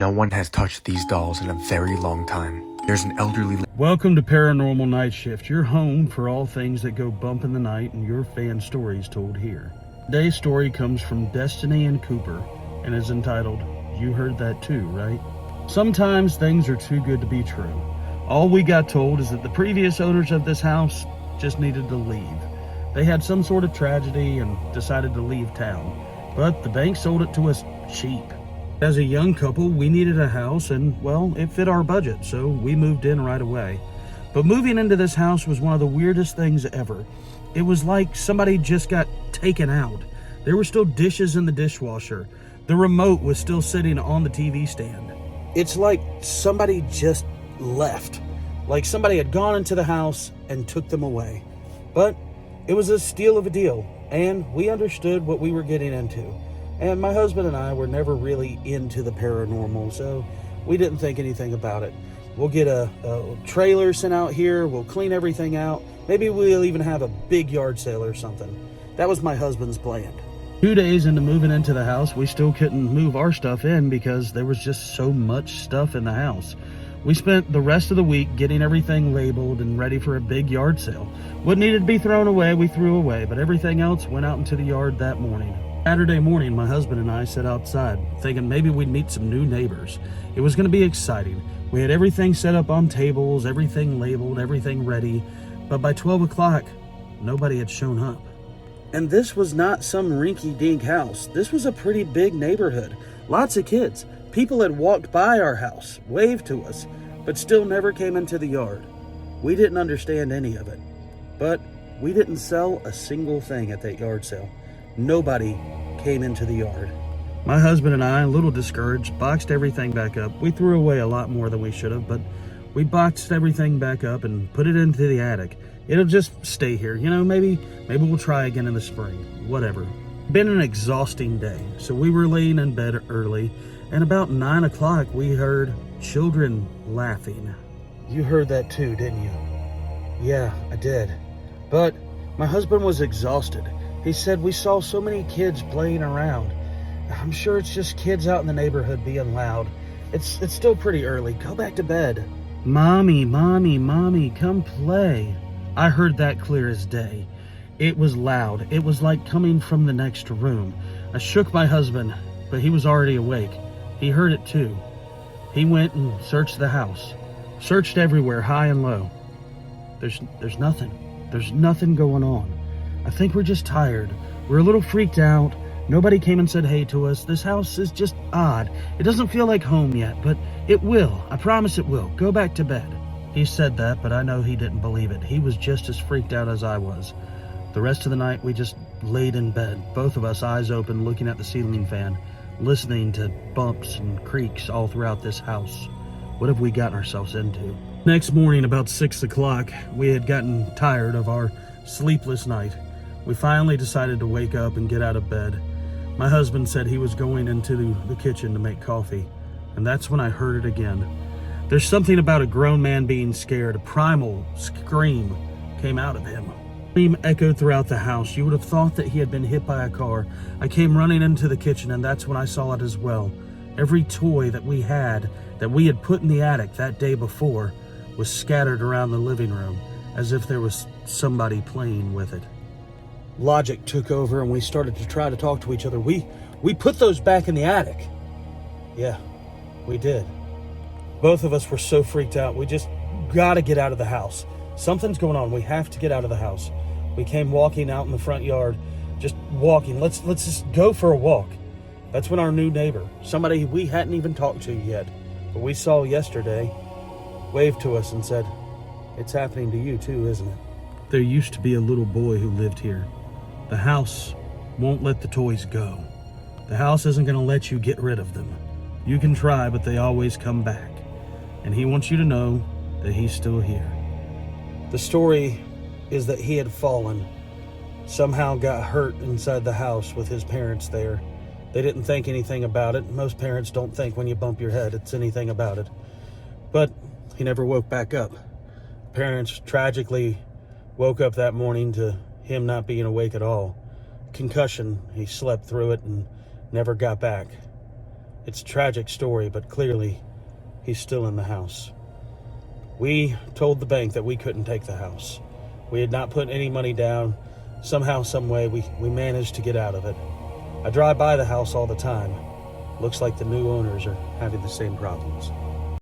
No one has touched these dolls in a very long time. There's an elderly... Welcome to Paranormal Nightshift, your home for all things that go bump in the night and your fan stories told here. Today's story comes from Destiny and Cooper and is entitled, You Heard That Too, Right? Sometimes things are too good to be true. All we got told is that the previous owners of this house just needed to leave. They had some sort of tragedy and decided to leave town, but the bank sold it to us cheap. As a young couple, we needed a house and, well, it fit our budget, so we moved in right away. But moving into this house was one of the weirdest things ever. It was like somebody just got taken out. There were still dishes in the dishwasher. The remote was still sitting on the TV stand. It's like somebody just left. Like somebody had gone into the house and took them away. But it was a steal of a deal, and we understood what we were getting into. And my husband and I were never really into the paranormal, so we didn't think anything about it. We'll get a trailer sent out here, we'll clean everything out. Maybe we'll even have a big yard sale or something. That was my husband's plan. 2 days into moving into the house, we still couldn't move our stuff in because there was just so much stuff in the house. We spent the rest of the week getting everything labeled and ready for a big yard sale. What needed to be thrown away, we threw away, but everything else went out into the yard that morning. Saturday morning, my husband and I sat outside, thinking maybe we'd meet some new neighbors. It was going to be exciting. We had everything set up on tables, everything labeled, everything ready, but by 12 o'clock, nobody had shown up. And this was not some rinky-dink house. This was a pretty big neighborhood. Lots of kids. People had walked by our house, waved to us, but still never came into the yard. We didn't understand any of it, but we didn't sell a single thing at that yard sale. Nobody came into the yard. My husband and I, a little discouraged, boxed everything back up. We threw away a lot more than we should have, but we boxed everything back up and put it into the attic. It'll just stay here. You know, maybe we'll try again in the spring. Whatever. Been an exhausting day, so we were laying in bed early, and about 9 o'clock we heard children laughing. You heard that too, didn't you? Yeah, I did. But my husband was exhausted. He said we saw so many kids playing around. I'm sure it's just kids out in the neighborhood being loud. It's still pretty early. Go back to bed. Mommy, come play. I heard that clear as day. It was loud. It was like coming from the next room. I shook my husband, but he was already awake. He heard it too. He went and searched the house. Searched everywhere, high and low. There's nothing. There's nothing going on. I think we're just tired. We're a little freaked out. Nobody came and said hey to us. This house is just odd. It doesn't feel like home yet, but it will. I promise it will. Go back to bed. He said that, but I know he didn't believe it. He was just as freaked out as I was. The rest of the night, we just laid in bed, both of us eyes open, looking at the ceiling fan, listening to bumps and creaks all throughout this house. What have we gotten ourselves into? Next morning, about 6 o'clock, we had gotten tired of our sleepless night. We finally decided to wake up and get out of bed. My husband said he was going into the kitchen to make coffee, and that's when I heard it again. There's something about a grown man being scared. A primal scream came out of him. The scream echoed throughout the house. You would have thought that he had been hit by a car. I came running into the kitchen, and that's when I saw it as well. Every toy that we had put in the attic that day before was scattered around the living room, as if there was somebody playing with it. Logic took over and we started to try to talk to each other. We put those back in the attic. Yeah, we did. Both of us were so freaked out. We just gotta get out of the house. Something's going on. We have to get out of the house. We came walking out in the front yard, just walking. Let's just go for a walk. That's when our new neighbor, somebody we hadn't even talked to yet, but we saw yesterday, waved to us and said, "It's happening to you too, isn't it?" There used to be a little boy who lived here. The house won't let the toys go. The house isn't going to let you get rid of them. You can try, but they always come back. And he wants you to know that he's still here. The story is that he had fallen, somehow got hurt inside the house with his parents there. They didn't think anything about it. Most parents don't think when you bump your head it's anything about it. But he never woke back up. Parents tragically woke up that morning to him not being awake at all. Concussion, he slept through it and never got back. It's a tragic story, but clearly he's still in the house. We told the bank that we couldn't take the house. We had not put any money down. Somehow, some way, we managed to get out of it. I drive by the house all the time. Looks like the new owners are having the same problems.